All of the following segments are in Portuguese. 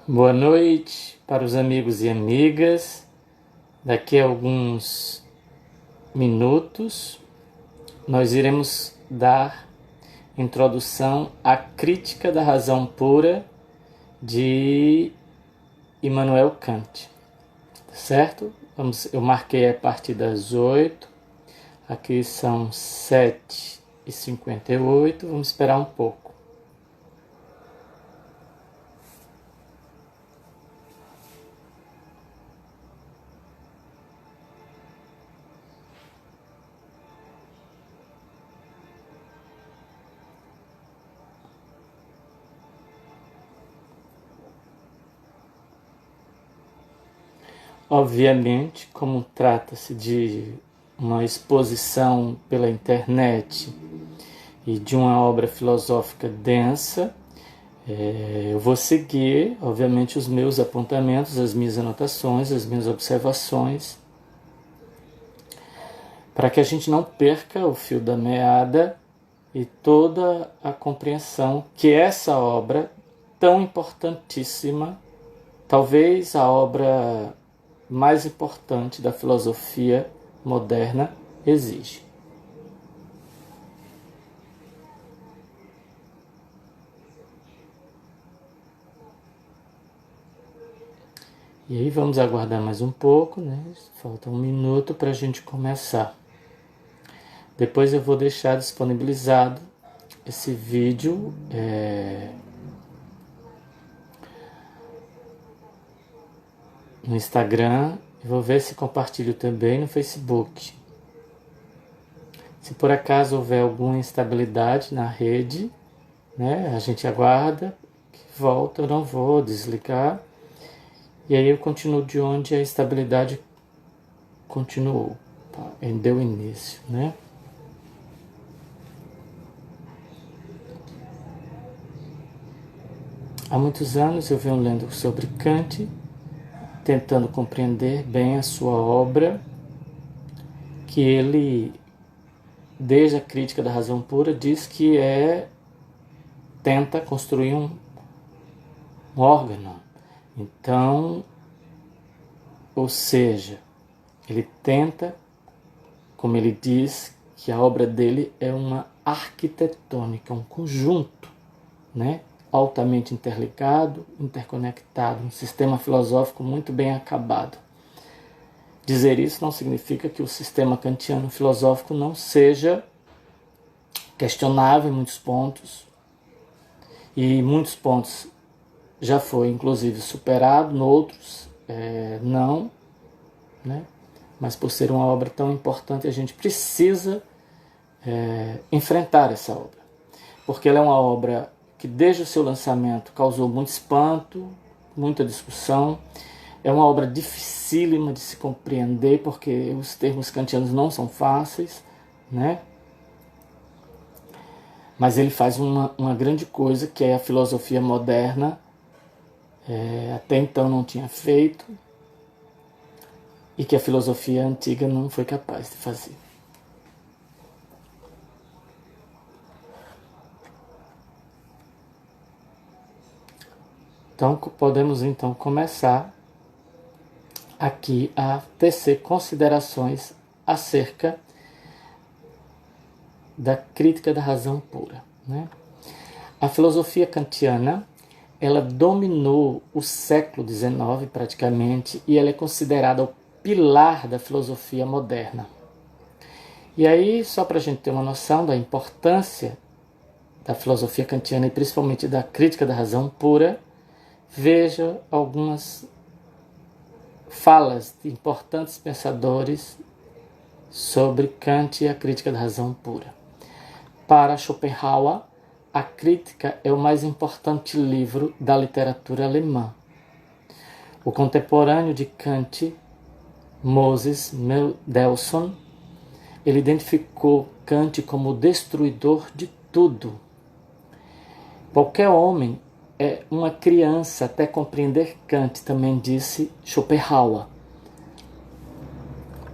Boa noite para os amigos e amigas. Daqui a alguns minutos nós iremos dar introdução à Crítica da Razão Pura de Immanuel Kant, certo? Eu marquei a partir das 8, aqui são 7h58, vamos esperar um pouco. Obviamente, como trata-se de uma exposição pela internet e de uma obra filosófica densa, eu vou seguir, obviamente, os meus apontamentos, as minhas anotações, as minhas observações, para que a gente não perca o fio da meada e toda a compreensão que essa obra tão importantíssima, talvez a obra mais importante da filosofia moderna, exige. E aí vamos aguardar mais um pouco, né? Falta um minuto para a gente começar. Depois eu vou deixar disponibilizado esse vídeo no Instagram, e vou ver se compartilho também no Facebook. Se por acaso houver alguma instabilidade na rede, né, a gente aguarda que volta, eu não vou desligar, e aí eu continuo de onde a instabilidade continuou, tá? Deu início, né? Há muitos anos eu venho lendo sobre Kant, tentando compreender bem a sua obra, que ele, desde a Crítica da Razão Pura, diz que tenta construir um órgão. Então, ou seja, ele tenta, como ele diz, que a obra dele é uma arquitetônica, um conjunto, né? Altamente interligado, interconectado, um sistema filosófico muito bem acabado. Dizer isso não significa que o sistema kantiano filosófico não seja questionável em muitos pontos, e muitos pontos já foi inclusive superado, noutros não, né? Mas por ser uma obra tão importante, a gente precisa enfrentar essa obra, porque ela é uma obra que desde o seu lançamento causou muito espanto, muita discussão. É uma obra dificílima de se compreender, porque os termos kantianos não são fáceis, né? Mas ele faz uma grande coisa, que é a filosofia moderna até então não tinha feito, e que a filosofia antiga não foi capaz de fazer. Então, podemos então começar aqui a tecer considerações acerca da Crítica da Razão Pura, né? A filosofia kantiana, ela dominou o século XIX praticamente, e ela é considerada o pilar da filosofia moderna. E aí, só para a gente ter uma noção da importância da filosofia kantiana e principalmente da Crítica da Razão Pura, veja algumas falas de importantes pensadores sobre Kant e a Crítica da Razão Pura. Para Schopenhauer, a Crítica é o mais importante livro da literatura alemã. O contemporâneo de Kant, Moses Mendelssohn, ele identificou Kant como o destruidor de tudo. Qualquer homem é uma criança até compreender Kant, também disse Schopenhauer.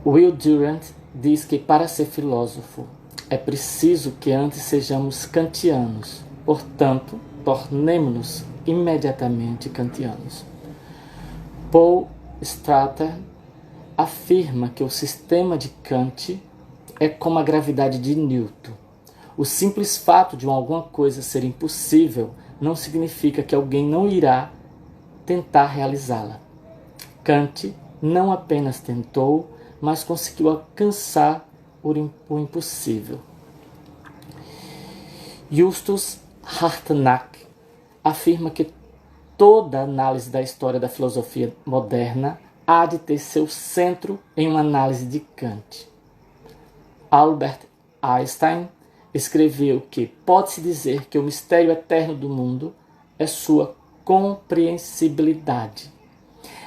Will Durant diz que para ser filósofo é preciso que antes sejamos kantianos. Portanto, tornemo-nos imediatamente kantianos. Paul Strater afirma que o sistema de Kant é como a gravidade de Newton. O simples fato de alguma coisa ser impossível não significa que alguém não irá tentar realizá-la. Kant não apenas tentou, mas conseguiu alcançar o impossível. Justus Hartnack afirma que toda análise da história da filosofia moderna há de ter seu centro em uma análise de Kant. Albert Einstein escreveu que pode-se dizer que o mistério eterno do mundo é sua compreensibilidade.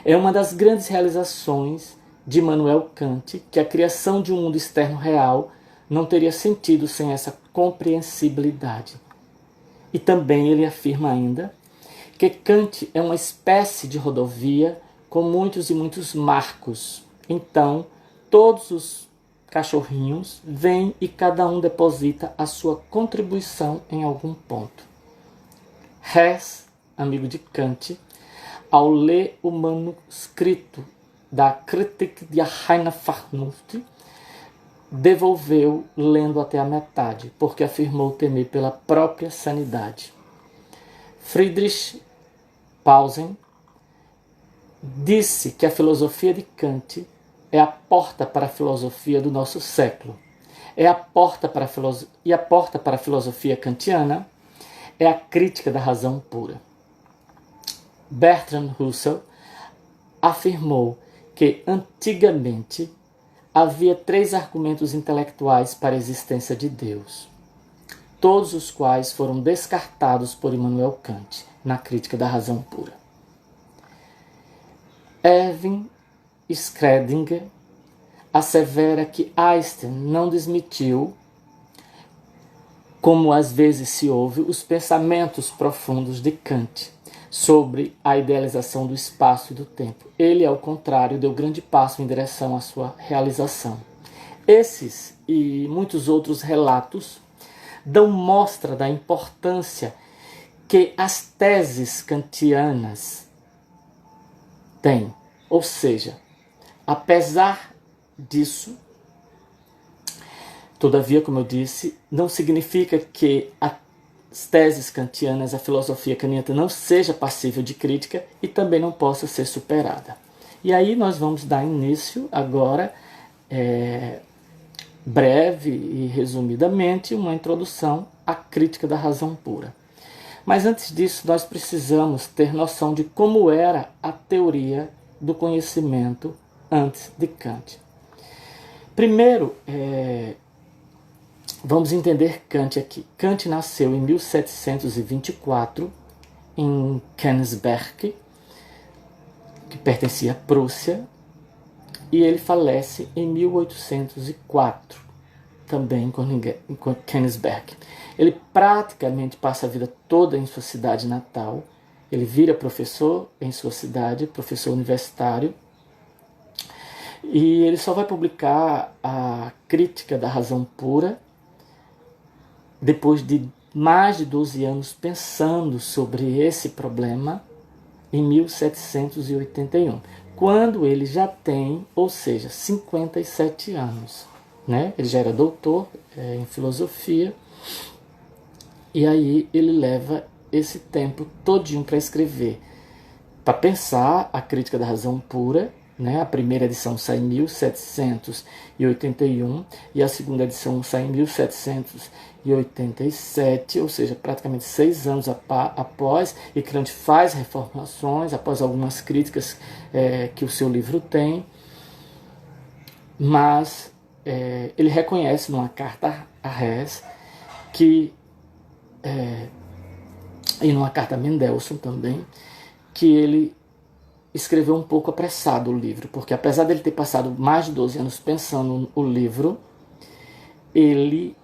É uma das grandes realizações de Immanuel Kant que a criação de um mundo externo real não teria sentido sem essa compreensibilidade. E também ele afirma ainda que Kant é uma espécie de rodovia com muitos e muitos marcos. Então, todos os cachorrinhos vêm e cada um deposita a sua contribuição em algum ponto. Hess, amigo de Kant, ao ler o manuscrito da Kritik der reinen Vernunft, devolveu lendo até a metade, porque afirmou temer pela própria sanidade. Friedrich Paulsen disse que a filosofia de Kant é a porta para a filosofia do nosso século. E a porta para a filosofia kantiana é a crítica da razão pura. Bertrand Russell afirmou que antigamente havia 3 argumentos intelectuais para a existência de Deus, todos os quais foram descartados por Immanuel Kant na crítica da razão pura. Erwin Schrödinger assevera que Einstein não desmentiu, como às vezes se ouve, os pensamentos profundos de Kant sobre a idealização do espaço e do tempo. Ele, ao contrário, deu grande passo em direção à sua realização. Esses e muitos outros relatos dão mostra da importância que as teses kantianas têm. Ou seja, apesar disso, todavia, como eu disse, não significa que as teses kantianas, a filosofia kantiana não seja passível de crítica e também não possa ser superada. E aí nós vamos dar início agora, breve e resumidamente, uma introdução à crítica da razão pura. Mas antes disso, nós precisamos ter noção de como era a teoria do conhecimento antes de Kant. Primeiro, vamos entender Kant aqui. Kant nasceu em 1724 em Königsberg, que pertencia à Prússia, e ele falece em 1804, também em Königsberg. Ele praticamente passa a vida toda em sua cidade natal. Ele vira professor em sua cidade, professor universitário, e ele só vai publicar a Crítica da Razão Pura depois de mais de 12 anos pensando sobre esse problema, em 1781, quando ele já tem, ou seja, 57 anos. Né? Ele já era doutor em filosofia, e aí ele leva esse tempo todinho para escrever, para pensar a Crítica da Razão Pura. Né? A primeira edição sai em 1781 e a segunda edição sai em 1787, ou seja, praticamente 6 anos após, e Kant faz reformulações após algumas críticas que o seu livro tem, mas ele reconhece numa carta a Hess e numa carta a Mendelssohn também, que ele escreveu um pouco apressado o livro, porque apesar dele ter passado mais de 12 anos pensando o livro, ele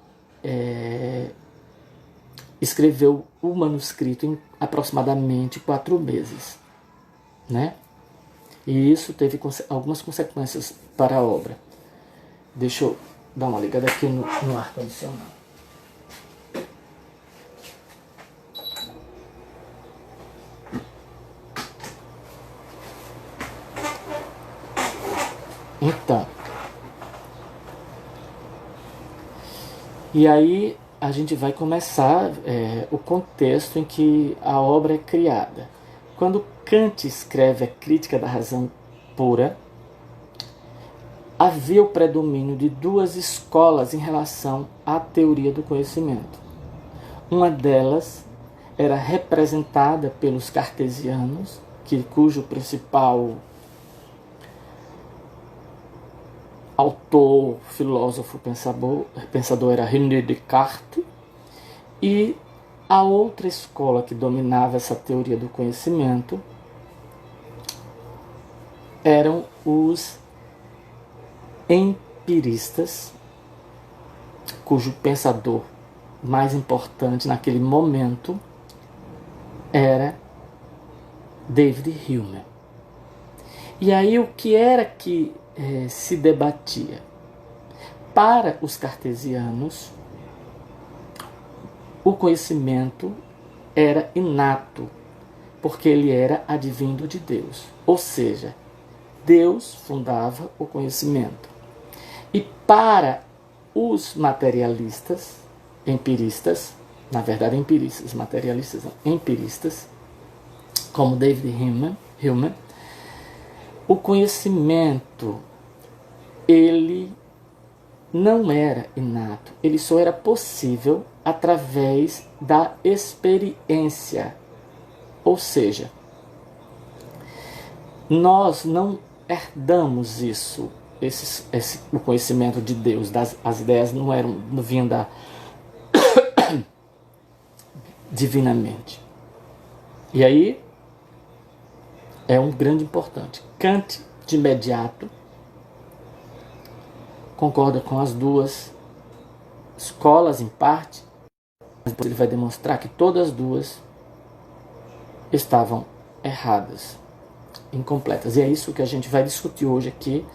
escreveu o manuscrito em aproximadamente 4 meses. Né? E isso teve algumas consequências para a obra. Deixa eu dar uma ligada aqui no ar-condicionado. E aí a gente vai começar o contexto em que a obra é criada. Quando Kant escreve a Crítica da Razão Pura, havia o predomínio de duas escolas em relação à teoria do conhecimento. Uma delas era representada pelos cartesianos, cujo principal autor, filósofo, pensador era René Descartes, e a outra escola que dominava essa teoria do conhecimento eram os empiristas, cujo pensador mais importante naquele momento era David Hume. E aí o que era que se debatia? Para os cartesianos, o conhecimento era inato, porque ele era advindo de Deus. Ou seja, Deus fundava o conhecimento. E para os materialistas, empiristas, na verdade empiristas, materialistas não, empiristas, como David Hume, o conhecimento, ele não era inato, ele só era possível através da experiência. Ou seja, nós não herdamos isso, o conhecimento de Deus, as ideias não vinham divinamente. E aí é um grande importante. Kant, de imediato, concorda com as duas escolas em parte, mas depois ele vai demonstrar que todas as duas estavam erradas, incompletas. E é isso que a gente vai discutir hoje aqui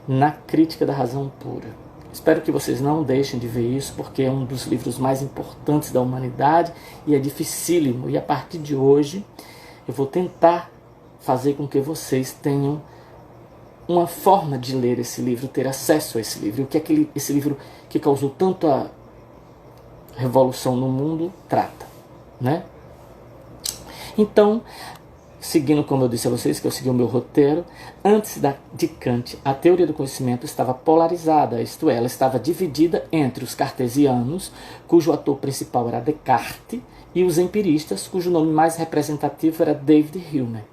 na Crítica da Razão Pura. Espero que vocês não deixem de ver isso, porque é um dos livros mais importantes da humanidade e é dificílimo. E a partir de hoje eu vou tentar fazer com que vocês tenham uma forma de ler esse livro, ter acesso a esse livro. O que é esse livro que causou tanta revolução no mundo trata, né? Então, seguindo como eu disse a vocês, que eu segui o meu roteiro, antes de Kant, a teoria do conhecimento estava polarizada, isto é, ela estava dividida entre os cartesianos, cujo ator principal era Descartes, e os empiristas, cujo nome mais representativo era David Hume.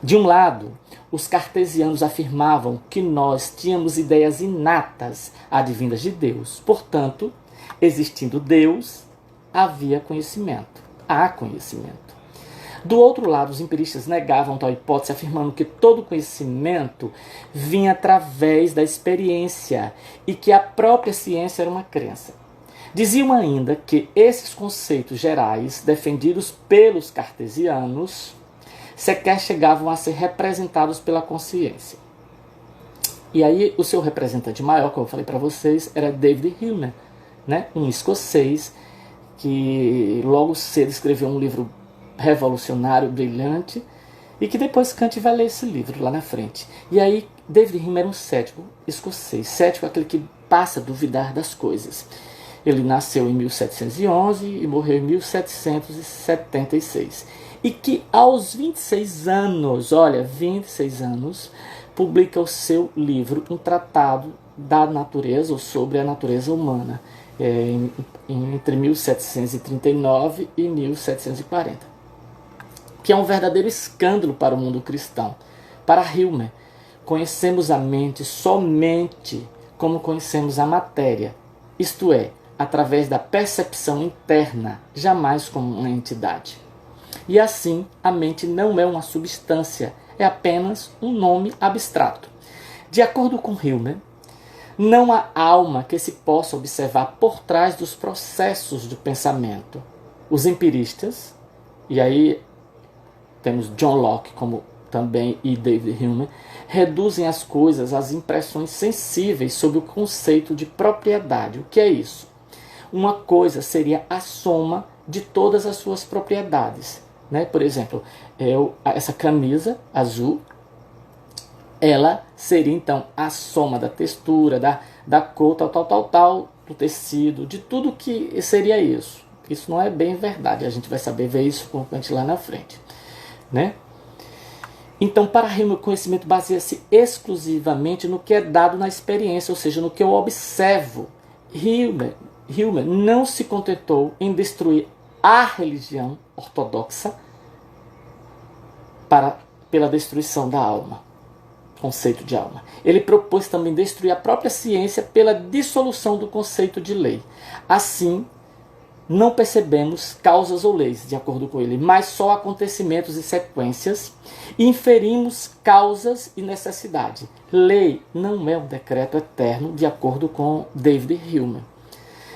De um lado, os cartesianos afirmavam que nós tínhamos ideias inatas advindas de Deus. Portanto, existindo Deus, havia conhecimento. Há conhecimento. Do outro lado, os empiristas negavam tal hipótese, afirmando que todo conhecimento vinha através da experiência e que a própria ciência era uma crença. Diziam ainda que esses conceitos gerais, defendidos pelos cartesianos, sequer chegavam a ser representados pela consciência. E aí o seu representante maior, como eu falei para vocês, era David Hume, né? Um escocês que logo cedo escreveu um livro revolucionário, brilhante, e que depois Kant vai ler esse livro lá na frente. E aí David Hume era um cético escocês, cético é aquele que passa a duvidar das coisas. Ele nasceu em 1711 e morreu em 1776. E que aos 26 anos, 26 anos, publica o seu livro, um tratado da natureza, ou sobre a natureza humana, entre 1739 e 1740. Que é um verdadeiro escândalo para o mundo cristão. Para Hume, conhecemos a mente somente como conhecemos a matéria, isto é, através da percepção interna, jamais como uma entidade. E assim, a mente não é uma substância, é apenas um nome abstrato. De acordo com Hume, não há alma que se possa observar por trás dos processos do pensamento. Os empiristas, e aí temos John Locke como também e David Hume, reduzem as coisas às impressões sensíveis sob o conceito de propriedade. O que é isso? Uma coisa seria a soma de todas as suas propriedades. Né? Por exemplo, essa camisa azul, ela seria então a soma da textura, da cor, tal, do tecido, de tudo que seria isso. Isso não é bem verdade, a gente vai saber ver isso com Kant lá na frente, né? Então, para Hume, o conhecimento baseia-se exclusivamente no que é dado na experiência, ou seja, no que eu observo. Hume não se contentou em destruir a religião ortodoxa pela destruição da alma, conceito de alma. Ele propôs também destruir a própria ciência pela dissolução do conceito de lei. Assim, não percebemos causas ou leis, de acordo com ele, mas só acontecimentos e sequências, e inferimos causas e necessidade. Lei não é um decreto eterno, de acordo com David Hume.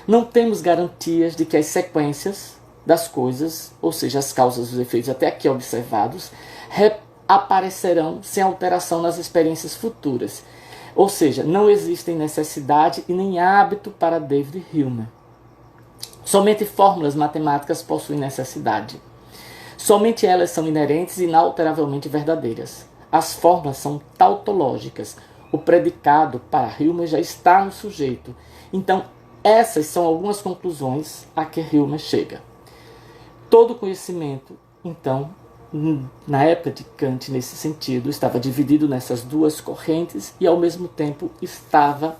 Não temos garantias de que as sequências das coisas, ou seja, as causas e os efeitos até aqui observados, aparecerão sem alteração nas experiências futuras. Ou seja, não existem necessidade e nem hábito para David Hume. Somente fórmulas matemáticas possuem necessidade. Somente elas são inerentes e inalteravelmente verdadeiras. As fórmulas são tautológicas. O predicado para Hume já está no sujeito. Então, essas são algumas conclusões a que Hume chega. Todo conhecimento, então, na época de Kant, nesse sentido, estava dividido nessas duas correntes e, ao mesmo tempo, estava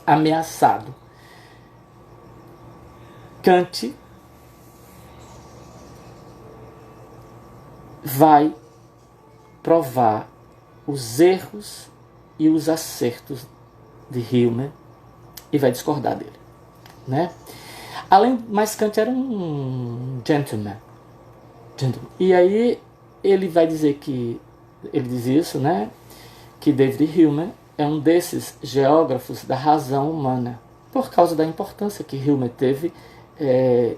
ameaçado. Kant vai provar os erros e os acertos de Hume e vai discordar dele, né? Mas Kant era um gentleman. E aí ele vai dizer que, ele diz isso, né? Que David Hume é um desses geógrafos da razão humana, por causa da importância que Hume teve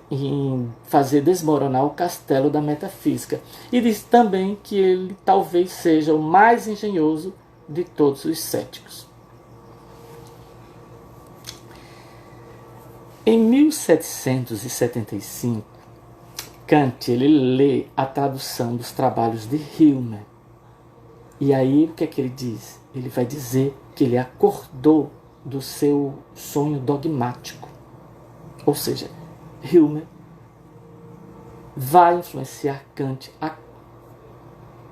em fazer desmoronar o castelo da metafísica. E diz também que ele talvez seja o mais engenhoso de todos os céticos. Em 1775, Kant ele lê a tradução dos trabalhos de Hume. E aí o que é que ele diz? Ele vai dizer que ele acordou do seu sonho dogmático. Ou seja, Hume vai influenciar Kant a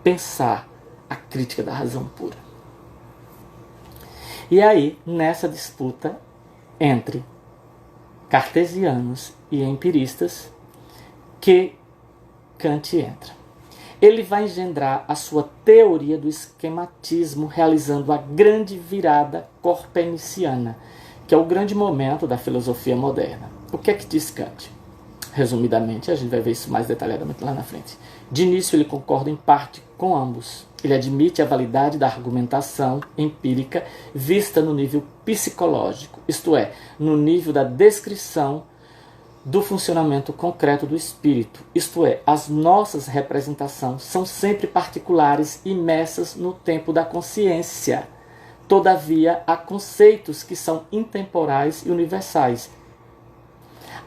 pensar a crítica da razão pura. E aí, nessa disputa entre cartesianos e empiristas, que Kant entra. Ele vai engendrar a sua teoria do esquematismo, realizando a grande virada copernicana, que é o grande momento da filosofia moderna. O que é que diz Kant? Resumidamente, a gente vai ver isso mais detalhadamente lá na frente. De início, ele concorda em parte com ambos. Ele admite a validade da argumentação empírica vista no nível psicológico, isto é, no nível da descrição do funcionamento concreto do espírito, isto é, as nossas representações são sempre particulares, imersas no tempo da consciência. Todavia, há conceitos que são intemporais e universais.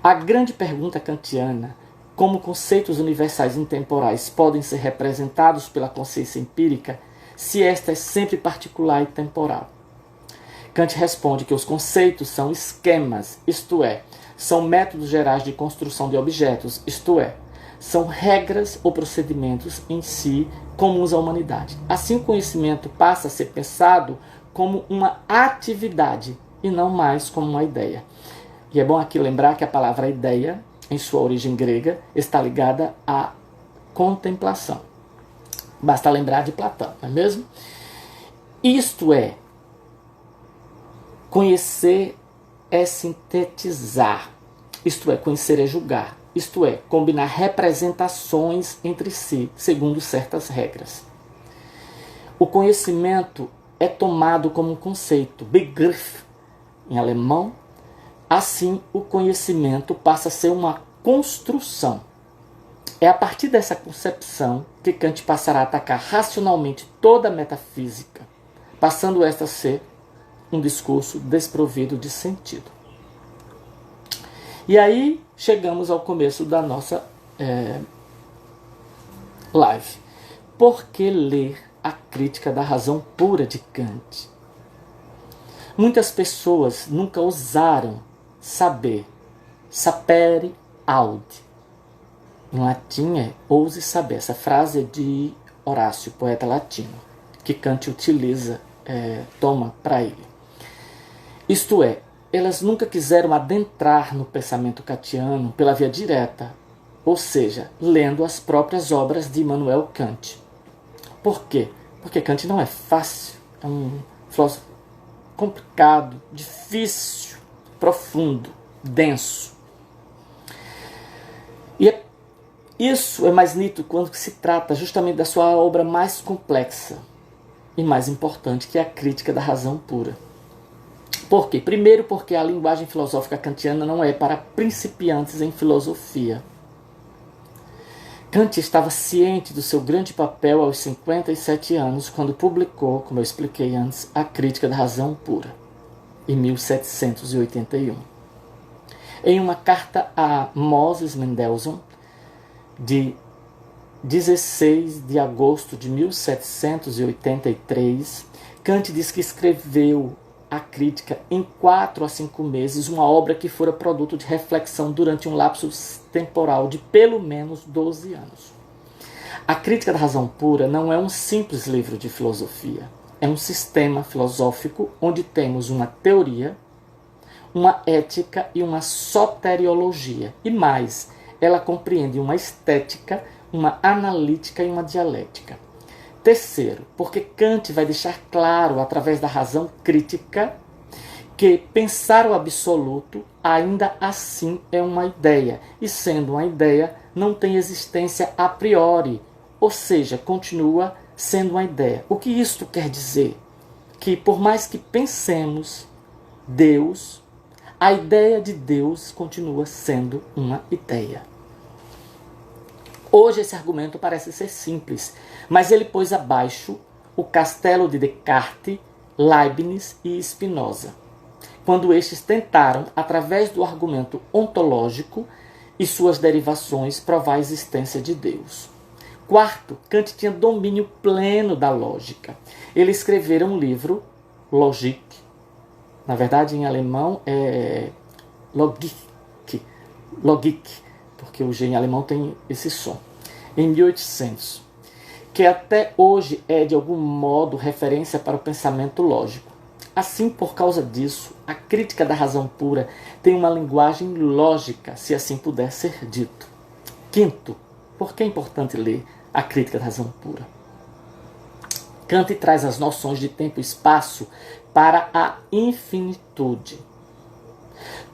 A grande pergunta kantiana, como conceitos universais e intemporais podem ser representados pela consciência empírica, se esta é sempre particular e temporal? Kant responde que os conceitos são esquemas, isto é, são métodos gerais de construção de objetos, isto é, são regras ou procedimentos em si comuns à humanidade. Assim, o conhecimento passa a ser pensado como uma atividade e não mais como uma ideia. E é bom aqui lembrar que a palavra ideia, em sua origem grega, está ligada à contemplação. Basta lembrar de Platão, não é mesmo? Isto é, conhecer é sintetizar, isto é, conhecer é julgar, isto é, combinar representações entre si, segundo certas regras. O conhecimento é tomado como um conceito, Begriff, em alemão. Assim, o conhecimento passa a ser uma construção. É a partir dessa concepção que Kant passará a atacar racionalmente toda a metafísica, passando esta a ser um discurso desprovido de sentido. E aí chegamos ao começo da nossa live. Por que ler a crítica da razão pura de Kant? Muitas pessoas nunca ousaram saber. Sapere aude. Em latim é ouse saber. Essa frase é de Horácio, poeta latino, que Kant utiliza, toma para ele. Isto é, elas nunca quiseram adentrar no pensamento kantiano pela via direta, ou seja, lendo as próprias obras de Immanuel Kant. Por quê? Porque Kant não é fácil, é um filósofo complicado, difícil, profundo, denso. E isso é mais nítido quando se trata justamente da sua obra mais complexa e mais importante, que é a Crítica da Razão Pura. Por quê? Primeiro, porque a linguagem filosófica kantiana não é para principiantes em filosofia. Kant estava ciente do seu grande papel aos 57 anos, quando publicou, como eu expliquei antes, a Crítica da Razão Pura, em 1781. Em uma carta a Moses Mendelssohn, de 16 de agosto de 1783, Kant diz que escreveu a crítica em 4 a 5 meses, uma obra que fora produto de reflexão durante um lapso temporal de pelo menos 12 anos. A Crítica da Razão Pura não é um simples livro de filosofia, é um sistema filosófico onde temos uma teoria, uma ética e uma soteriologia, e mais, ela compreende uma estética, uma analítica e uma dialética. Terceiro, porque Kant vai deixar claro, através da razão crítica, que pensar o absoluto ainda assim é uma ideia, e sendo uma ideia, não tem existência a priori, ou seja, continua sendo uma ideia. O que isto quer dizer? Que por mais que pensemos Deus, a ideia de Deus continua sendo uma ideia. Hoje esse argumento parece ser simples, mas ele pôs abaixo o castelo de Descartes, Leibniz e Spinoza, quando estes tentaram, através do argumento ontológico e suas derivações, provar a existência de Deus. Quarto, Kant tinha domínio pleno da lógica. Ele escrevera um livro, Logik, na verdade em alemão é Logik, porque o G em alemão tem esse som, em 1800, que até hoje é de algum modo referência para o pensamento lógico. Assim, por causa disso, a Crítica da Razão Pura tem uma linguagem lógica, se assim puder ser dito. Quinto, por que é importante ler a Crítica da Razão Pura? Kant traz as noções de tempo e espaço para a infinitude.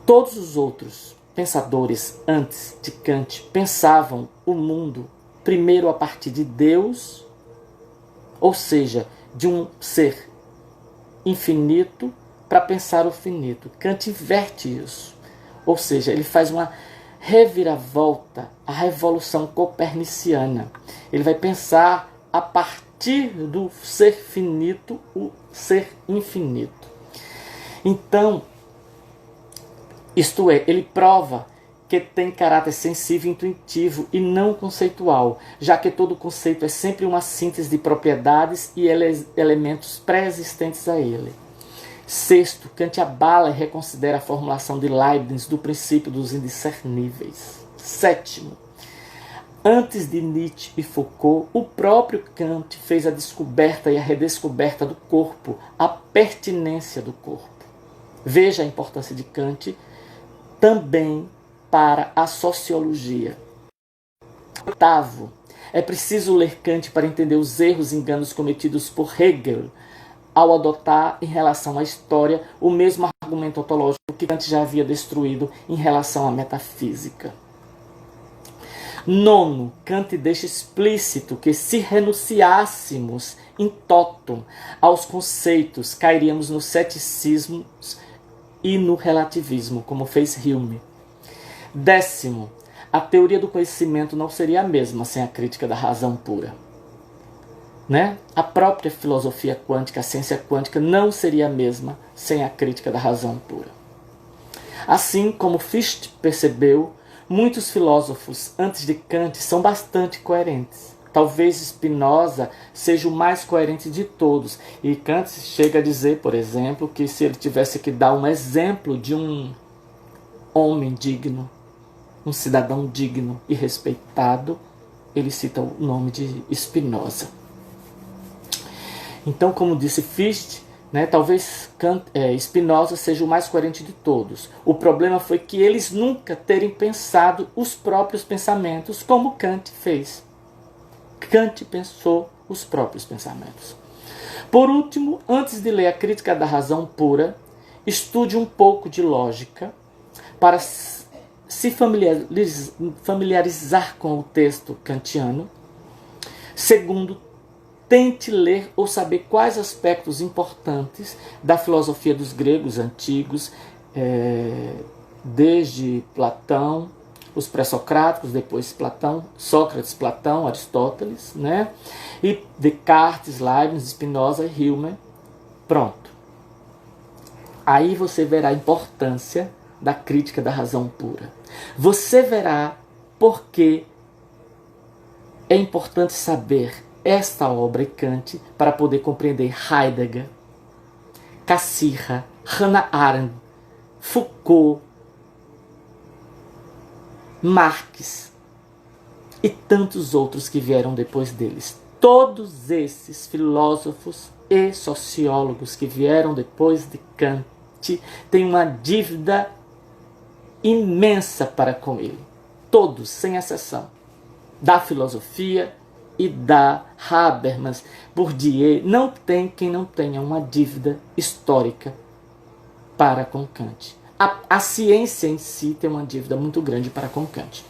Todos os outros pensadores antes de Kant pensavam o mundo primeiro a partir de Deus, ou seja, de um ser infinito para pensar o finito. Kant inverte isso, ou seja, ele faz uma reviravolta, a revolução coperniciana. Ele vai pensar a partir do ser finito o ser infinito. Então, isto é, ele prova que tem caráter sensível e intuitivo e não conceitual, já que todo conceito é sempre uma síntese de propriedades e elementos pré-existentes a ele. Sexto, Kant abala e reconsidera a formulação de Leibniz do princípio dos indiscerníveis. Sétimo, antes de Nietzsche e Foucault, o próprio Kant fez a descoberta e a redescoberta do corpo, a pertinência do corpo. Veja a importância de Kant também para a sociologia. Oitavo, é preciso ler Kant para entender os erros e enganos cometidos por Hegel ao adotar em relação à história o mesmo argumento ontológico que Kant já havia destruído em relação à metafísica. Nono, Kant deixa explícito que se renunciássemos in toto aos conceitos, cairíamos no ceticismo e no relativismo, como fez Hume. Décimo, a teoria do conhecimento não seria a mesma sem a Crítica da Razão Pura. A própria filosofia quântica, a ciência quântica, não seria a mesma sem a Crítica da Razão Pura. Assim como Fichte percebeu, muitos filósofos antes de Kant são bastante coerentes. Talvez Spinoza seja o mais coerente de todos. E Kant chega a dizer, por exemplo, que se ele tivesse que dar um exemplo de um homem digno, um cidadão digno e respeitado, ele cita o nome de Spinoza. Então, como disse Fichte, talvez Spinoza seja o mais coerente de todos. O problema foi que eles nunca terem pensado os próprios pensamentos como Kant fez. Kant pensou os próprios pensamentos. Por último, antes de ler a Crítica da Razão Pura, estude um pouco de lógica para se familiarizar com o texto kantiano. Segundo, tente ler ou saber quais aspectos importantes da filosofia dos gregos antigos, desde Platão, os pré-socráticos, depois Platão, Sócrates, Platão, Aristóteles, e Descartes, Leibniz, Spinoza e Hume. Pronto. Aí você verá a importância da Crítica da Razão Pura. Você verá por que é importante saber esta obra e Kant para poder compreender Heidegger, Cassirer, Hannah Arendt, Foucault, Marx e tantos outros que vieram depois deles. Todos esses filósofos e sociólogos que vieram depois de Kant têm uma dívida imensa para com ele. Todos, sem exceção. Da filosofia e da Habermas, Bourdieu, não tem quem não tenha uma dívida histórica para com Kant. A ciência em si tem uma dívida muito grande para com Kant.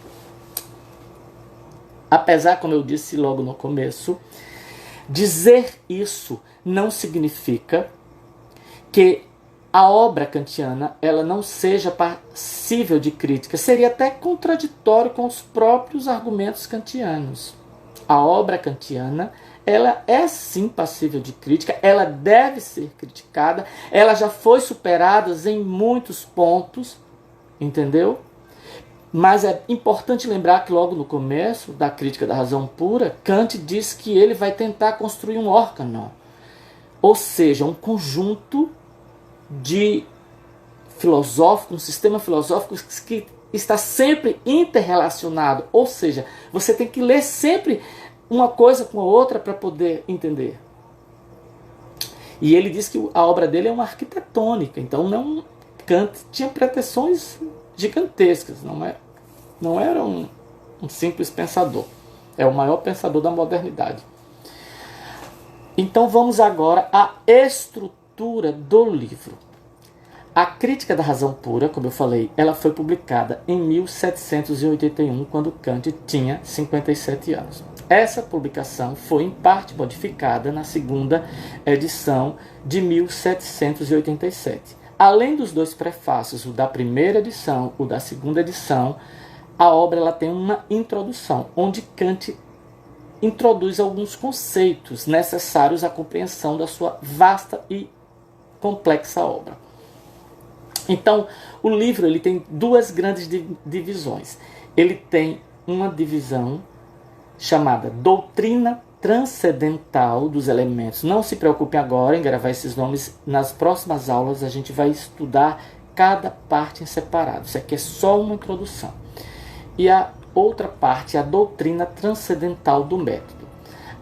Apesar, como eu disse logo no começo, dizer isso não significa que a obra kantiana ela não seja passível de crítica. Seria até contraditório com os próprios argumentos kantianos. A obra kantiana ela é sim passível de crítica, ela deve ser criticada, ela já foi superada em muitos pontos, entendeu? Mas é importante lembrar que logo no começo da Crítica da Razão Pura, Kant diz que ele vai tentar construir um órgão, ou seja, um conjunto de filosófico, um sistema filosófico que está sempre interrelacionado, ou seja, você tem que ler sempre uma coisa com a outra para poder entender. E ele diz que a obra dele é uma arquitetônica, então Kant tinha pretensões gigantescas, não era um simples pensador, é o maior pensador da modernidade. Então vamos agora à estrutura do livro. A Crítica da Razão Pura, como eu falei, ela foi publicada em 1781, quando Kant tinha 57 anos. Essa publicação foi em parte modificada na segunda edição de 1787. Além dos dois prefácios, o da primeira edição e o da segunda edição, a obra ela tem uma introdução, onde Kant introduz alguns conceitos necessários à compreensão da sua vasta e complexa obra. Então, o livro ele tem duas grandes divisões. Ele tem uma divisão chamada Doutrina Transcendental dos Elementos. Não se preocupe agora em gravar esses nomes. Nas próximas aulas a gente vai estudar cada parte em separado. Isso aqui é só uma introdução. E a outra parte é a Doutrina Transcendental do Método.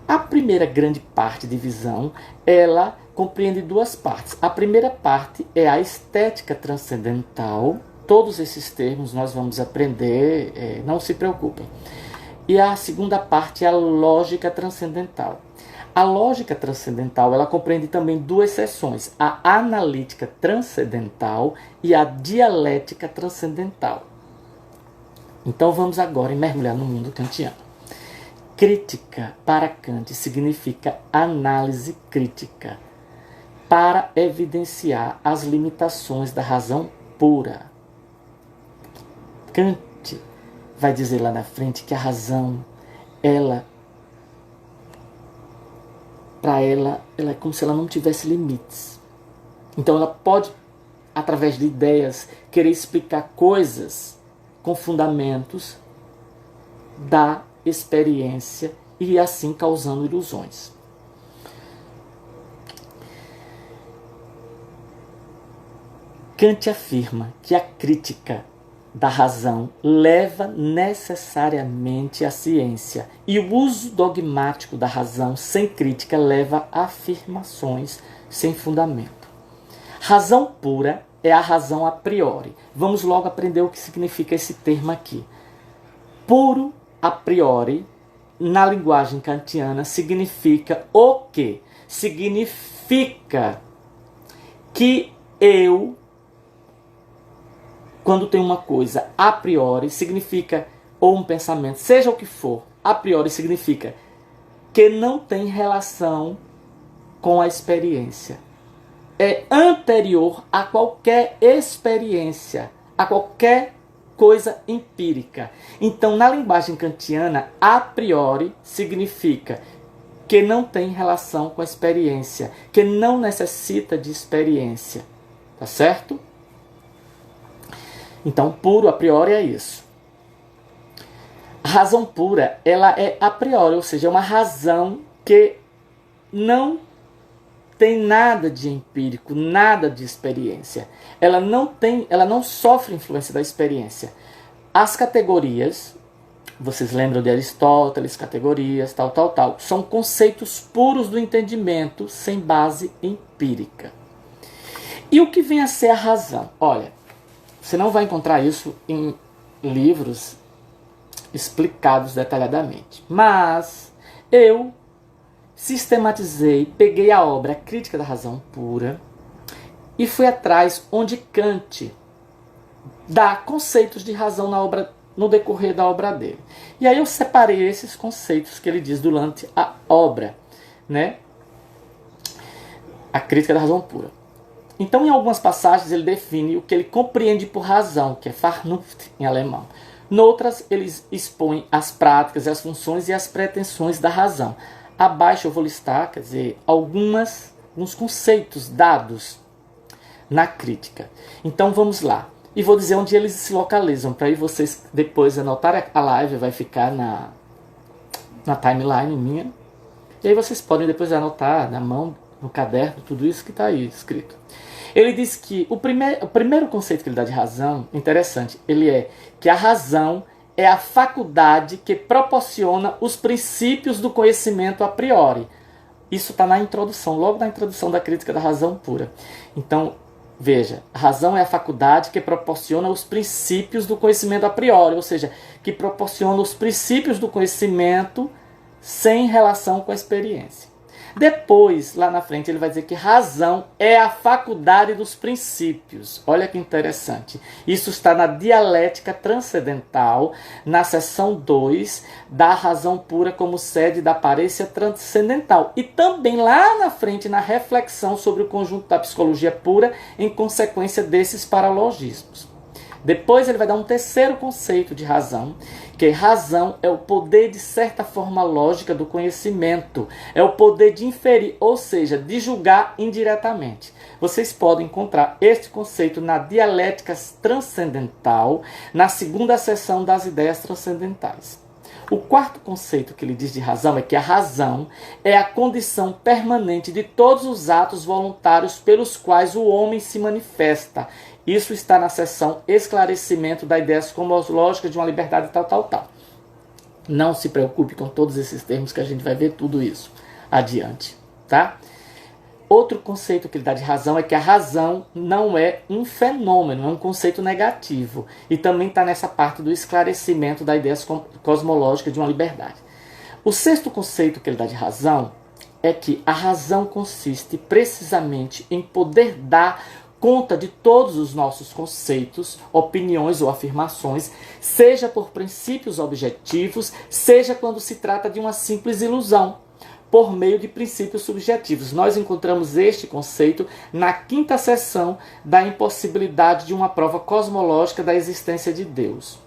A primeira grande parte, divisão, ela compreende duas partes. A primeira parte é a estética transcendental. Todos esses termos nós vamos aprender, não se preocupem. E a segunda parte é a lógica transcendental. A lógica transcendental ela compreende também duas seções, a analítica transcendental e a dialética transcendental. Então vamos agora mergulhar no mundo kantiano. Crítica para Kant significa análise crítica, para evidenciar as limitações da razão pura. Kant vai dizer lá na frente que a razão, para ela é como se ela não tivesse limites. Então ela pode, através de ideias, querer explicar coisas com fundamentos da experiência e assim causando ilusões. Kant afirma que a crítica da razão leva necessariamente à ciência e o uso dogmático da razão sem crítica leva a afirmações sem fundamento. Razão pura é a razão a priori. Vamos logo aprender o que significa esse termo aqui. Puro a priori, na linguagem kantiana, significa o quê? Significa que eu, quando tem uma coisa a priori, significa, ou um pensamento, seja o que for, a priori significa que não tem relação com a experiência. É anterior a qualquer experiência, a qualquer coisa empírica. Então, na linguagem kantiana, a priori significa que não tem relação com a experiência, que não necessita de experiência. Tá certo? Então, puro a priori é isso. A razão pura, ela é a priori, ou seja, é uma razão que não tem nada de empírico, nada de experiência. Ela não sofre influência da experiência. As categorias, vocês lembram de Aristóteles, categorias, tal, são conceitos puros do entendimento, sem base empírica. E o que vem a ser a razão? Olha, você não vai encontrar isso em livros explicados detalhadamente. Mas eu sistematizei, peguei a obra Crítica da Razão Pura e fui atrás onde Kant dá conceitos de razão na obra, no decorrer da obra dele. E aí eu separei esses conceitos que ele diz durante a obra, né? A Crítica da Razão Pura. Então, em algumas passagens, ele define o que ele compreende por razão, que é Vernunft em alemão. Noutras, ele expõe as práticas, as funções e as pretensões da razão. Abaixo eu vou listar, quer dizer, alguns conceitos dados na crítica. Então, vamos lá. E vou dizer onde eles se localizam, para aí vocês depois anotarem. A live vai ficar na timeline minha. E aí vocês podem depois anotar na mão, no caderno, tudo isso que está aí escrito. Ele diz que o primeiro conceito que ele dá de razão, interessante, ele é que a razão é a faculdade que proporciona os princípios do conhecimento a priori. Isso está na introdução, logo na introdução da Crítica da Razão Pura. Então, veja, a razão é a faculdade que proporciona os princípios do conhecimento a priori, ou seja, que proporciona os princípios do conhecimento sem relação com a experiência. Depois, lá na frente, ele vai dizer que razão é a faculdade dos princípios. Olha que interessante. Isso está na Dialética Transcendental, na seção 2, da razão pura como sede da aparência transcendental. E também lá na frente, na reflexão sobre o conjunto da psicologia pura, em consequência desses paralogismos. Depois ele vai dar um terceiro conceito de razão, que razão é o poder de certa forma lógica do conhecimento, é o poder de inferir, ou seja, de julgar indiretamente. Vocês podem encontrar este conceito na Dialética Transcendental, na segunda seção das ideias transcendentais. O quarto conceito que ele diz de razão é que a razão é a condição permanente de todos os atos voluntários pelos quais o homem se manifesta. Isso está na seção Esclarecimento da ideias cosmológicas de uma liberdade tal. Não se preocupe com todos esses termos que a gente vai ver tudo isso adiante, tá? Outro conceito que ele dá de razão é que a razão não é um fenômeno, é um conceito negativo. E também está nessa parte do esclarecimento da ideias cosmológicas de uma liberdade. O sexto conceito que ele dá de razão é que a razão consiste precisamente em poder dar conta de todos os nossos conceitos, opiniões ou afirmações, seja por princípios objetivos, seja quando se trata de uma simples ilusão, por meio de princípios subjetivos. Nós encontramos este conceito na quinta seção da impossibilidade de uma prova cosmológica da existência de Deus.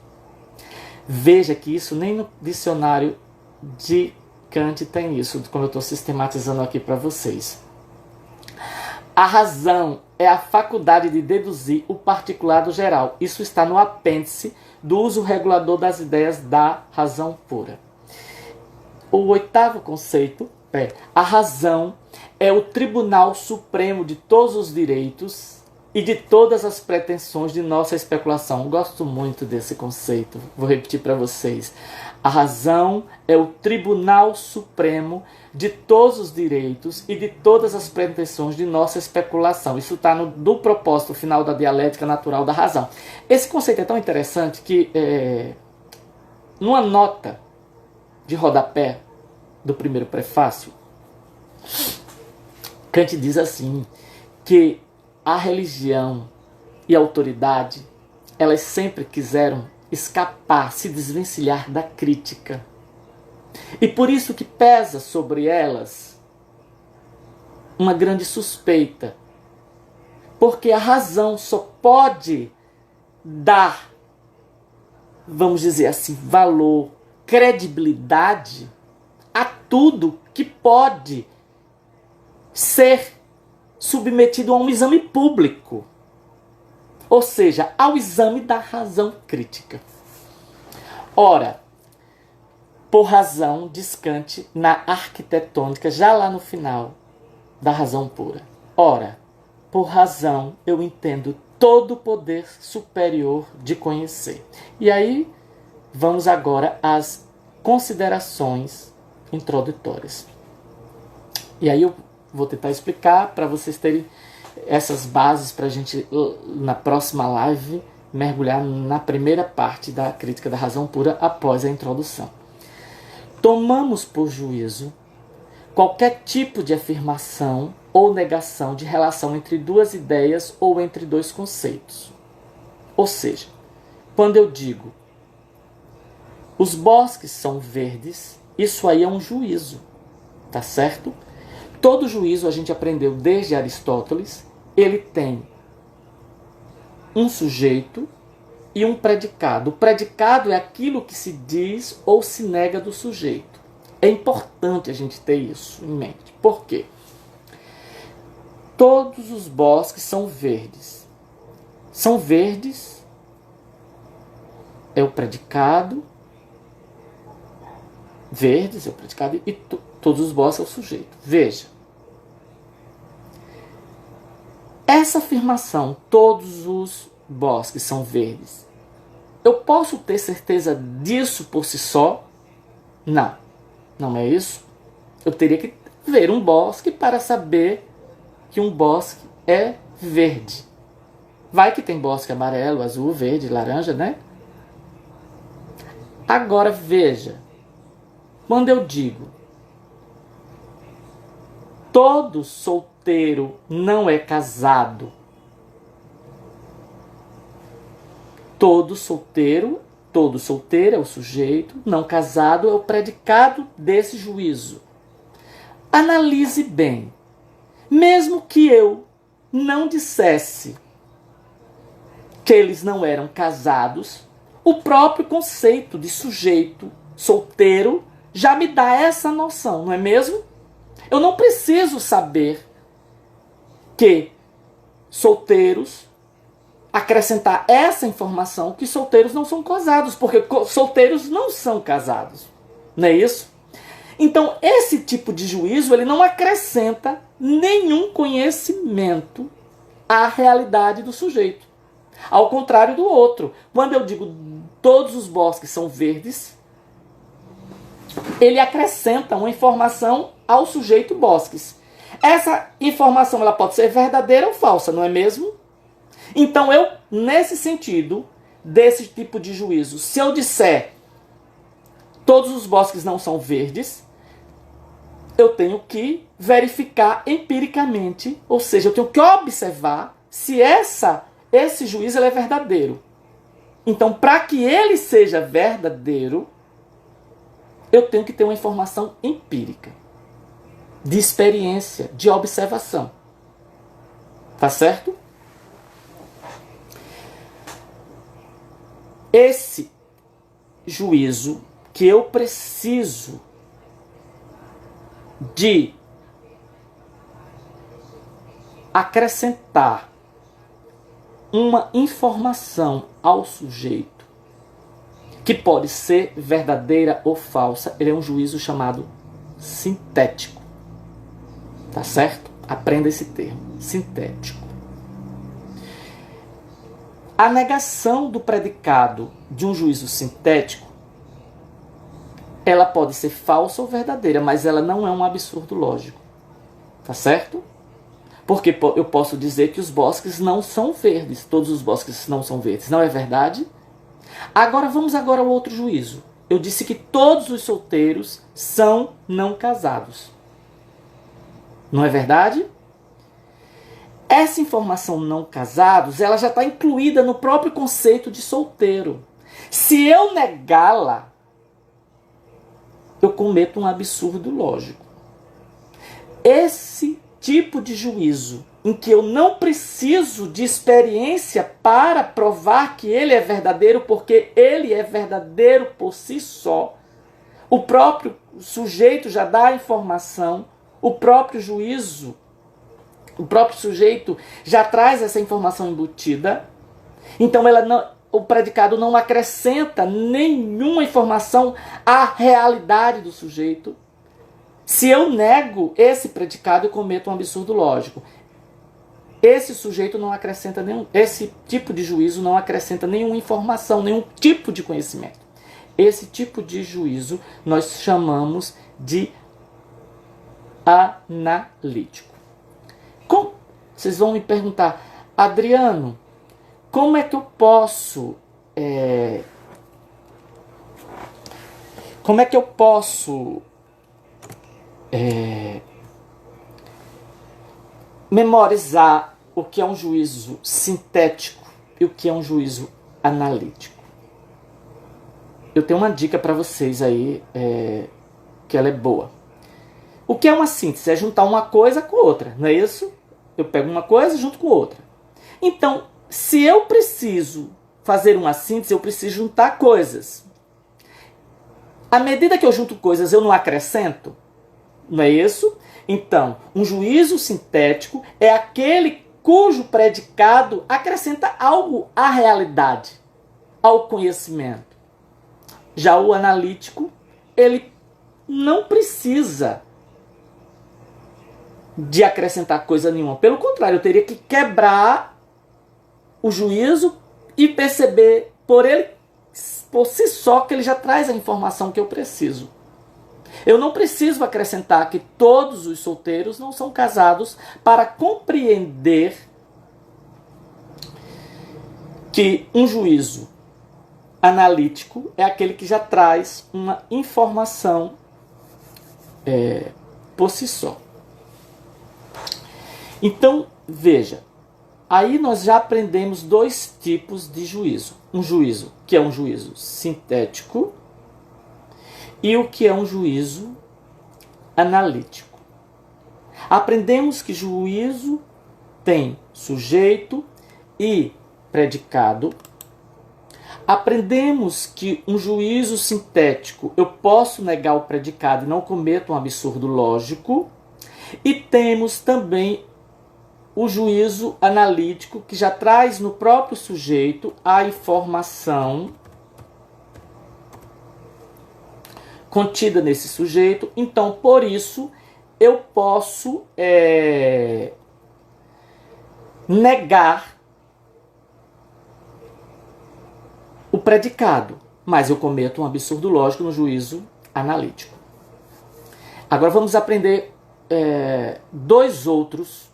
Veja que isso nem no dicionário de Kant tem isso, como eu estou sistematizando aqui para vocês. A razão é a faculdade de deduzir o particular do geral. Isso está no apêndice do uso regulador das ideias da razão pura. O oitavo conceito é: a razão é o tribunal supremo de todos os direitos e de todas as pretensões de nossa especulação. Gosto muito desse conceito. Vou repetir para vocês. A razão é o tribunal supremo de todos os direitos e de todas as pretensões de nossa especulação. Isso está no propósito final da dialética natural da razão. Esse conceito é tão interessante que, numa nota de rodapé do primeiro prefácio, Kant diz assim, que a religião e a autoridade, elas sempre quiseram escapar, se desvencilhar da crítica. E por isso que pesa sobre elas uma grande suspeita. Porque a razão só pode dar, vamos dizer assim, valor, credibilidade a tudo que pode ser submetido a um exame público. Ou seja, ao exame da razão crítica. Ora, por razão, diz Kant na arquitetônica, já lá no final da razão pura. Ora, por razão eu entendo todo o poder superior de conhecer. E aí, vamos agora às considerações introdutórias. E aí eu vou tentar explicar para vocês terem essas bases para a gente, na próxima live, mergulhar na primeira parte da crítica da razão pura após a introdução. Tomamos por juízo qualquer tipo de afirmação ou negação de relação entre duas ideias ou entre dois conceitos. Ou seja, quando eu digo os bosques são verdes, isso aí é um juízo, tá certo? Todo juízo, a gente aprendeu desde Aristóteles, ele tem um sujeito e um predicado. O predicado é aquilo que se diz ou se nega do sujeito. É importante a gente ter isso em mente. Por quê? Todos os bosques são verdes. São verdes é o predicado, verdes é o predicado e todos os bosques é o sujeito. Veja. Essa afirmação, todos os bosques são verdes, eu posso ter certeza disso por si só? Não. Não é isso? Eu teria que ver um bosque para saber que um bosque é verde. Vai que tem bosque amarelo, azul, verde, laranja, né? Agora veja. Quando eu digo todo solteiro não é casado, todo solteiro é o sujeito, não casado é o predicado desse juízo. Analise bem. Mesmo que eu não dissesse que eles não eram casados, o próprio conceito de sujeito solteiro já me dá essa noção, não é mesmo? Eu não preciso saber que solteiros, acrescentar essa informação que solteiros não são casados, porque solteiros não são casados, não é isso? Então, esse tipo de juízo, ele não acrescenta nenhum conhecimento à realidade do sujeito. Ao contrário do outro. Quando eu digo todos os bosques são verdes, ele acrescenta uma informação ao sujeito bosques. Essa informação ela pode ser verdadeira ou falsa, não é mesmo? Então eu, nesse sentido, desse tipo de juízo, se eu disser todos os bosques não são verdes, eu tenho que verificar empiricamente, ou seja, eu tenho que observar se esse juízo ele é verdadeiro. Então, para que ele seja verdadeiro, eu tenho que ter uma informação empírica, de experiência, de observação. Tá certo? Esse juízo que eu preciso de acrescentar uma informação ao sujeito que pode ser verdadeira ou falsa, ele é um juízo chamado sintético. Tá certo? Aprenda esse termo, sintético. A negação do predicado de um juízo sintético, ela pode ser falsa ou verdadeira, mas ela não é um absurdo lógico. Tá certo? Porque eu posso dizer que os bosques não são verdes, todos os bosques não são verdes, não é verdade? Vamos ao outro juízo. Eu disse que todos os solteiros são não casados. Não é verdade? Essa informação não casados, ela já está incluída no próprio conceito de solteiro. Se eu negá-la, eu cometo um absurdo lógico. Esse tipo de juízo, em que eu não preciso de experiência para provar que ele é verdadeiro, porque ele é verdadeiro por si só, o próprio sujeito já dá a informação, o próprio juízo, o próprio sujeito já traz essa informação embutida. Então o predicado não acrescenta nenhuma informação à realidade do sujeito. Se eu nego esse predicado, eu cometo um absurdo lógico. Esse sujeito não acrescenta esse tipo de juízo não acrescenta nenhuma informação, nenhum tipo de conhecimento. Esse tipo de juízo nós chamamos de analítico. Vocês vão me perguntar, Adriano, como é que eu posso memorizar o que é um juízo sintético e o que é um juízo analítico? Eu tenho uma dica para vocês aí, que ela é boa. O que é uma síntese? É juntar uma coisa com outra, não é isso? Eu pego uma coisa junto com outra. Então, se eu preciso fazer uma síntese, eu preciso juntar coisas. À medida que eu junto coisas, eu não acrescento, não é isso? Então, um juízo sintético é aquele cujo predicado acrescenta algo à realidade, ao conhecimento. Já o analítico, ele não precisa de acrescentar coisa nenhuma. Pelo contrário, eu teria que quebrar o juízo e perceber por si só que ele já traz a informação que eu preciso. Eu não preciso acrescentar que todos os solteiros não são casados para compreender que um juízo analítico é aquele que já traz uma informação por si só. Então, veja, aí nós já aprendemos dois tipos de juízo. Um juízo que é um juízo sintético e o que é um juízo analítico. Aprendemos que juízo tem sujeito e predicado. Aprendemos que um juízo sintético eu posso negar o predicado e não cometo um absurdo lógico. E temos também o juízo analítico, que já traz no próprio sujeito a informação contida nesse sujeito. Então, por isso, eu posso negar o predicado, mas eu cometo um absurdo lógico no juízo analítico. Agora vamos aprender dois outros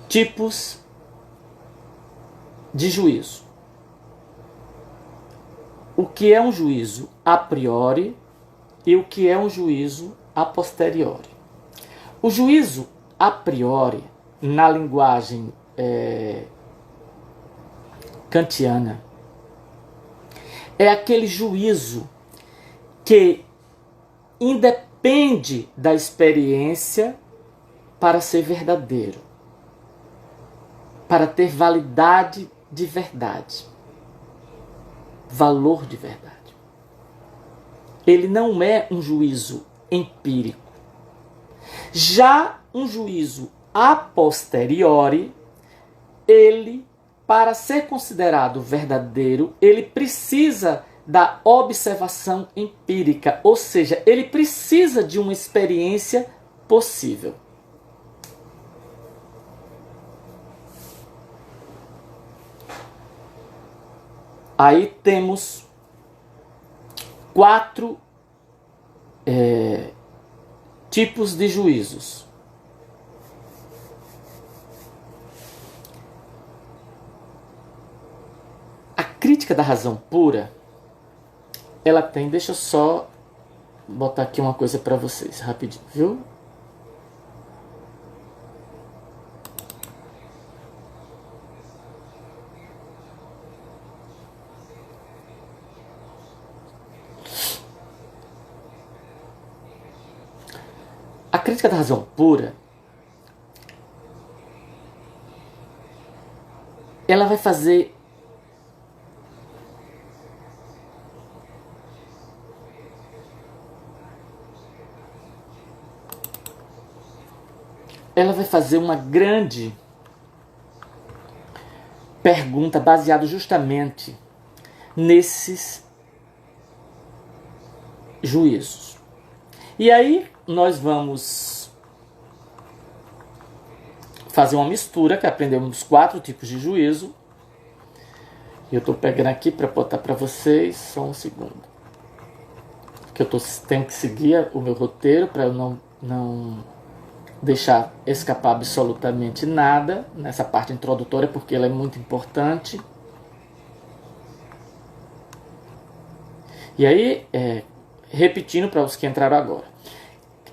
tipos de juízo. O que é um juízo a priori e o que é um juízo a posteriori. O juízo a priori, na linguagem kantiana, é aquele juízo que independe da experiência para ser verdadeiro, para ter validade de verdade, valor de verdade. Ele não é um juízo empírico. Já um juízo a posteriori, ele para ser considerado verdadeiro, ele precisa da observação empírica, ou seja, ele precisa de uma experiência possível. Aí temos 4 tipos de juízos. A crítica da razão pura, ela tem, deixa eu só botar aqui uma coisa para vocês, rapidinho, viu? A crítica da razão pura, ela vai fazer uma grande pergunta baseada justamente nesses juízos. E aí nós vamos fazer uma mistura, que aprendemos 4 tipos de juízo. Eu estou pegando aqui para botar para vocês, só um segundo. Porque tenho que seguir o meu roteiro para eu não deixar escapar absolutamente nada nessa parte introdutória, porque ela é muito importante. E aí, repetindo para os que entraram agora.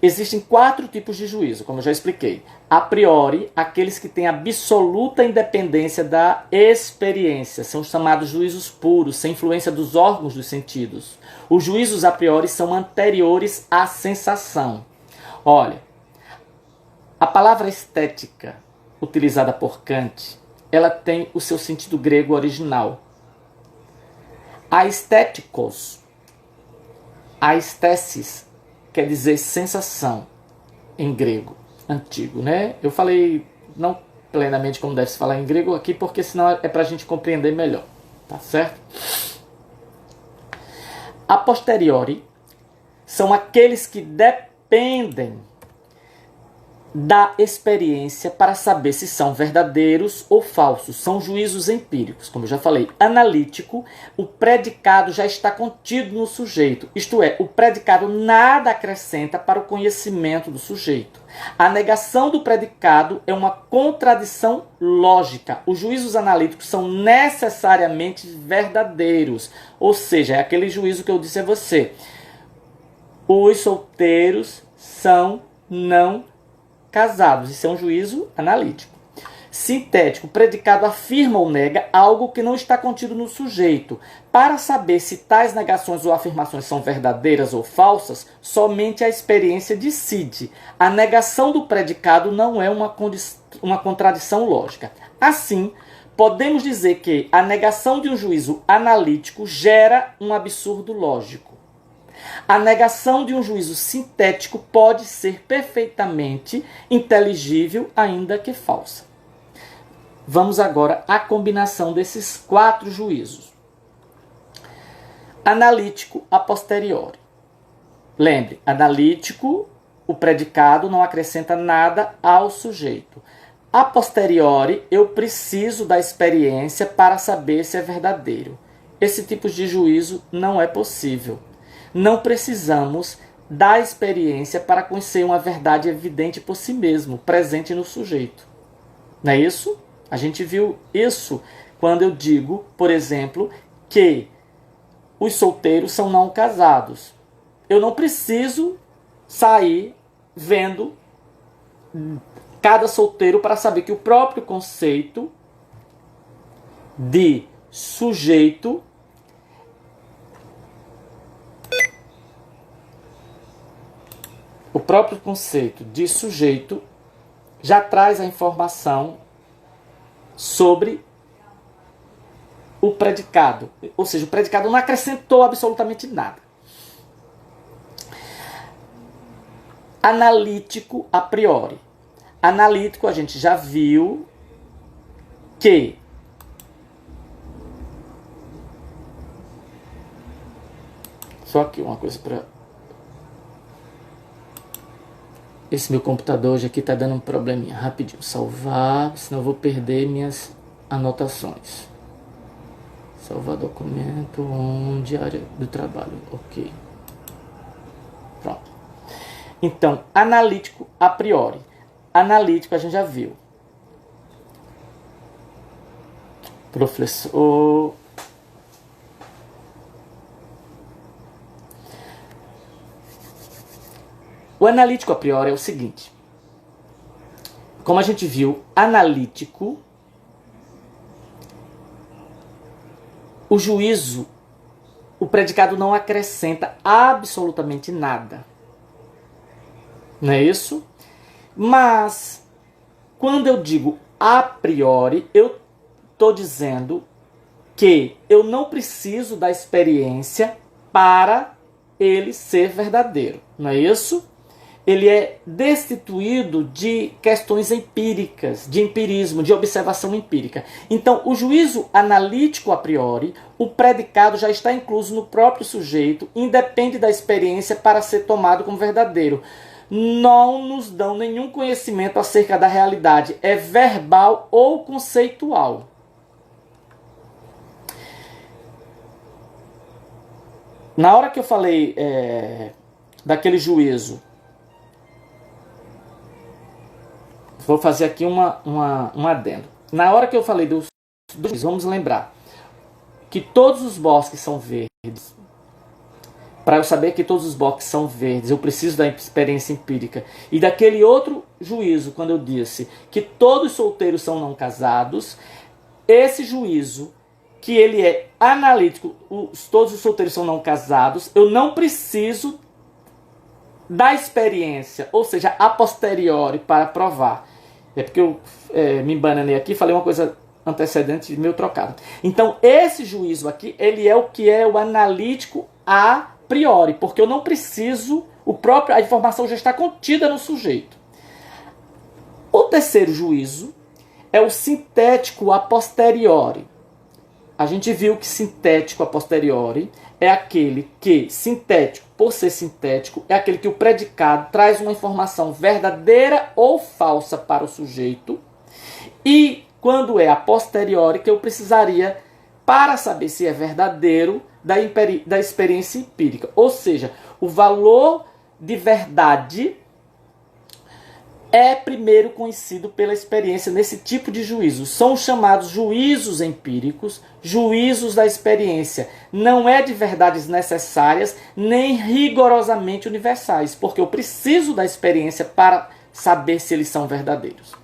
Existem 4 tipos de juízo, como eu já expliquei. A priori, aqueles que têm absoluta independência da experiência, são chamados juízos puros, sem influência dos órgãos dos sentidos. Os juízos a priori são anteriores à sensação. Olha, a palavra estética, utilizada por Kant, ela tem o seu sentido grego original. A estéticos, a estésis, quer dizer sensação, em grego antigo, né? Eu falei não plenamente como deve se falar em grego aqui, porque senão é para a gente compreender melhor, tá certo? A posteriori são aqueles que dependem da experiência para saber se são verdadeiros ou falsos. São juízos empíricos, como eu já falei. Analítico, o predicado já está contido no sujeito, isto é, o predicado nada acrescenta para o conhecimento do sujeito. A negação do predicado é uma contradição lógica. Os juízos analíticos são necessariamente verdadeiros, ou seja, é aquele juízo que eu disse a você. Os solteiros são não casados. Isso é um juízo analítico. Sintético, o predicado afirma ou nega algo que não está contido no sujeito. Para saber se tais negações ou afirmações são verdadeiras ou falsas, somente a experiência decide. A negação do predicado não é uma contradição lógica. Assim, podemos dizer que a negação de um juízo analítico gera um absurdo lógico. A negação de um juízo sintético pode ser perfeitamente inteligível, ainda que falsa. Vamos agora à combinação desses 4 juízos. Analítico a posteriori. Lembre, analítico, o predicado não acrescenta nada ao sujeito. A posteriori, eu preciso da experiência para saber se é verdadeiro. Esse tipo de juízo não é possível. Não precisamos da experiência para conhecer uma verdade evidente por si mesmo, presente no sujeito. Não é isso? A gente viu isso quando eu digo, por exemplo, que os solteiros são não casados. Eu não preciso sair vendo cada solteiro para saber que o próprio conceito de sujeito já traz a informação sobre o predicado. Ou seja, o predicado não acrescentou absolutamente nada. Analítico a priori. Analítico, a gente já viu que Só aqui uma coisa para... Esse meu computador hoje aqui tá dando um probleminha. Rapidinho, salvar, senão eu vou perder minhas anotações. Salvar documento, diário do trabalho, ok. Pronto. Então, analítico a priori. Analítico a gente já viu. Professor... O analítico a priori é o seguinte. Como a gente viu, analítico, o juízo, o predicado não acrescenta absolutamente nada. Não é isso? Mas, quando eu digo a priori, eu estou dizendo que eu não preciso da experiência para ele ser verdadeiro. Não é isso? Ele é destituído de questões empíricas, de empirismo, de observação empírica. Então, o juízo analítico a priori, o predicado já está incluso no próprio sujeito, independe da experiência para ser tomado como verdadeiro. Não nos dão nenhum conhecimento acerca da realidade, é verbal ou conceitual. Na hora que eu falei daquele juízo, vou fazer aqui um adendo. Na hora que eu falei dos vamos lembrar que todos os bosques são verdes. Para eu saber que todos os bosques são verdes, eu preciso da experiência empírica. E daquele outro juízo, quando eu disse que todos os solteiros são não casados, esse juízo, que ele é analítico, todos os solteiros são não casados, eu não preciso da experiência, ou seja, a posteriori, para provar. É porque eu me bananei aqui, falei uma coisa antecedente meio trocada. Então, esse juízo aqui, ele é o que é o analítico a priori, porque eu não preciso, a informação já está contida no sujeito. O terceiro juízo é o sintético a posteriori. A gente viu que sintético a posteriori é aquele que, sintético, por ser sintético, é aquele que o predicado traz uma informação verdadeira ou falsa para o sujeito. E quando é a posteriori, que eu precisaria, para saber se é verdadeiro, da experiência empírica. Ou seja, o valor de verdade é primeiro conhecido pela experiência nesse tipo de juízo. São chamados juízos empíricos, juízos da experiência. Não é de verdades necessárias, nem rigorosamente universais, porque eu preciso da experiência para saber se eles são verdadeiros.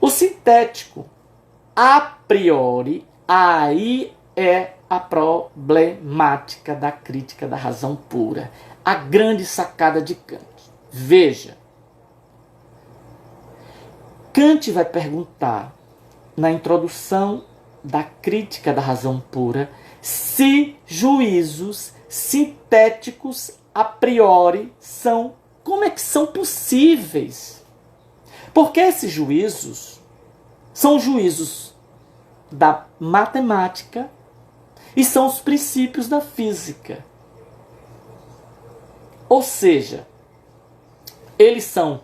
O sintético, a priori, aí é a problemática da crítica da razão pura. A grande sacada de Kant. Veja, Kant vai perguntar na introdução da crítica da razão pura se juízos sintéticos a priori são, como é que são possíveis? Porque esses juízos são juízos da matemática e são os princípios da física. Ou seja, eles são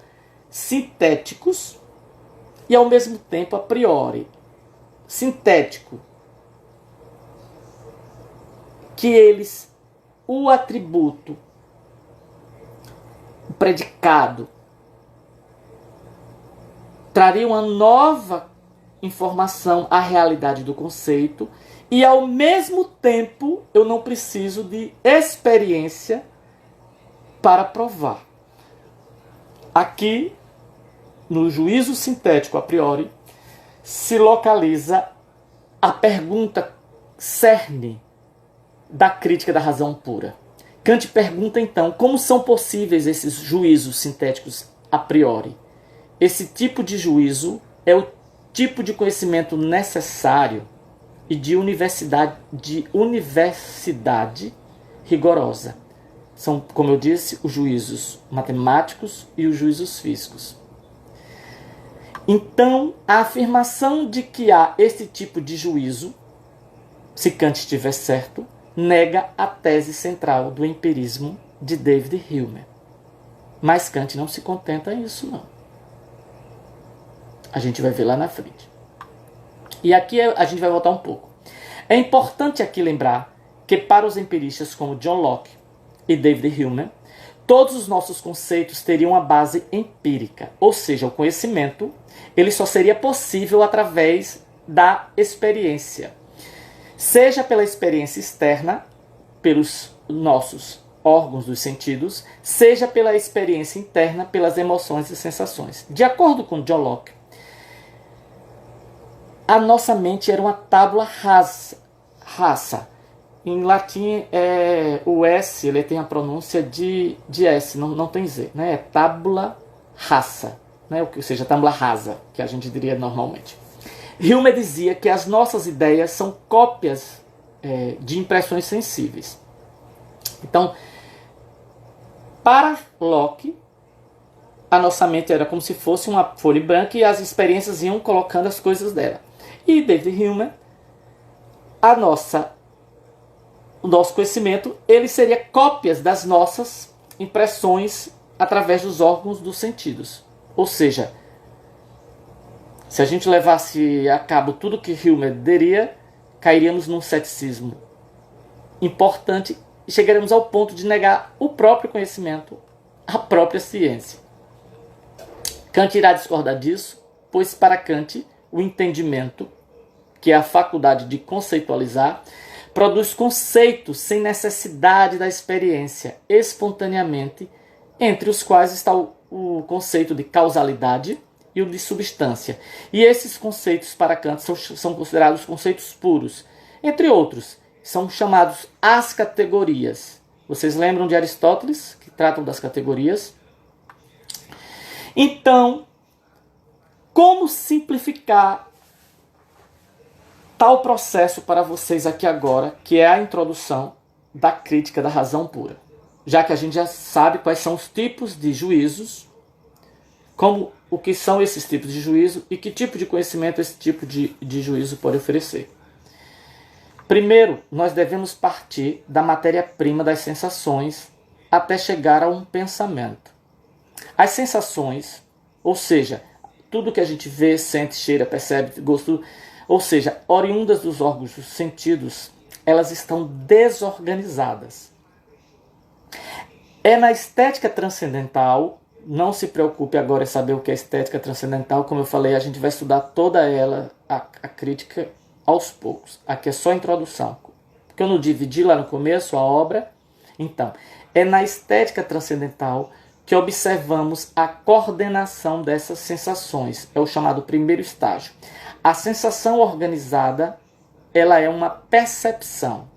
sintéticos e ao mesmo tempo a priori. Sintético, que eles, o atributo, o predicado, traria uma nova informação à realidade do conceito e ao mesmo tempo eu não preciso de experiência para provar. Aqui, no juízo sintético a priori, se localiza a pergunta cerne da crítica da razão pura. Kant pergunta então como são possíveis esses juízos sintéticos a priori. Esse tipo de juízo é o tipo de conhecimento necessário e de universidade rigorosa. São, como eu disse, os juízos matemáticos e os juízos físicos. Então, a afirmação de que há esse tipo de juízo, se Kant estiver certo, nega a tese central do empirismo de David Hume. Mas Kant não se contenta isso, não. A gente vai ver lá na frente. E aqui a gente vai voltar um pouco. É importante aqui lembrar que para os empiristas como John Locke e David Hume, todos os nossos conceitos teriam uma base empírica, ou seja, o conhecimento ele só seria possível através da experiência, seja pela experiência externa, pelos nossos órgãos dos sentidos, seja pela experiência interna, pelas emoções e sensações. De acordo com John Locke, a nossa mente era uma tábula rasa. Em latim, o S ele tem a pronúncia de S, não tem Z. Né? É tábula rasa, né? Ou seja, tábula rasa, que a gente diria normalmente. Hume dizia que as nossas ideias são cópias de impressões sensíveis. Então, para Locke, a nossa mente era como se fosse uma folha branca e as experiências iam colocando as coisas dela. E David Hume, o nosso conhecimento, ele seria cópias das nossas impressões através dos órgãos dos sentidos. Ou seja, se a gente levasse a cabo tudo que Hume diria, cairíamos num ceticismo importante e chegaremos ao ponto de negar o próprio conhecimento, a própria ciência. Kant irá discordar disso, pois para Kant, o entendimento, que é a faculdade de conceitualizar, produz conceitos sem necessidade da experiência, espontaneamente, entre os quais está o conceito de causalidade e o de substância. E esses conceitos para Kant são considerados conceitos puros. Entre outros, são chamados as categorias. Vocês lembram de Aristóteles, que tratam das categorias? Então, como simplificar tal processo para vocês aqui agora, que é a introdução da crítica da razão pura? Já que a gente já sabe quais são os tipos de juízos, como o que são esses tipos de juízo e que tipo de conhecimento esse tipo de juízo pode oferecer. Primeiro, nós devemos partir da matéria-prima das sensações até chegar a um pensamento. As sensações, ou seja, tudo que a gente vê, sente, cheira, percebe, gosta, ou seja, oriundas dos órgãos dos sentidos, elas estão desorganizadas. É na estética transcendental, não se preocupe agora em saber o que é estética transcendental, como eu falei, a gente vai estudar toda ela, a crítica, aos poucos. Aqui é só a introdução, porque eu não dividi lá no começo a obra. Então, é na estética transcendental que observamos a coordenação dessas sensações. É o chamado primeiro estágio. A sensação organizada, ela é uma percepção.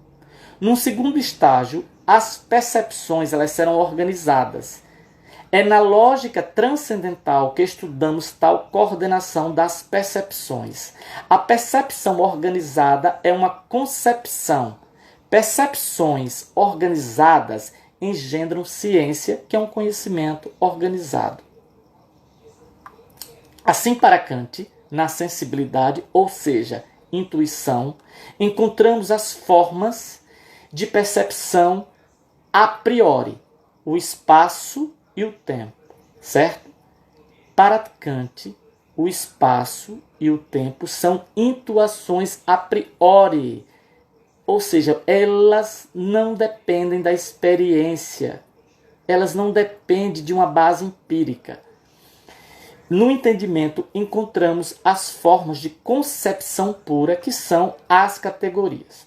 Num segundo estágio, as percepções elas serão organizadas. É na lógica transcendental que estudamos tal coordenação das percepções. A percepção organizada é uma concepção. Percepções organizadas engendram ciência, que é um conhecimento organizado. Assim, para Kant, na sensibilidade, ou seja, intuição, encontramos as formas de percepção a priori, o espaço e o tempo, certo? Para Kant, o espaço e o tempo são intuações a priori, ou seja, elas não dependem da experiência, elas não dependem de uma base empírica. No entendimento, encontramos as formas de concepção pura, que são as categorias.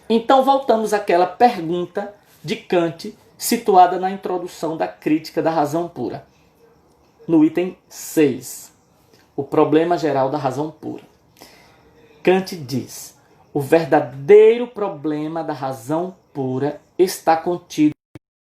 Então, voltamos àquela pergunta de Kant, situada na introdução da crítica da razão pura. No item 6, o problema geral da razão pura. Kant diz: o verdadeiro problema da razão pura está contido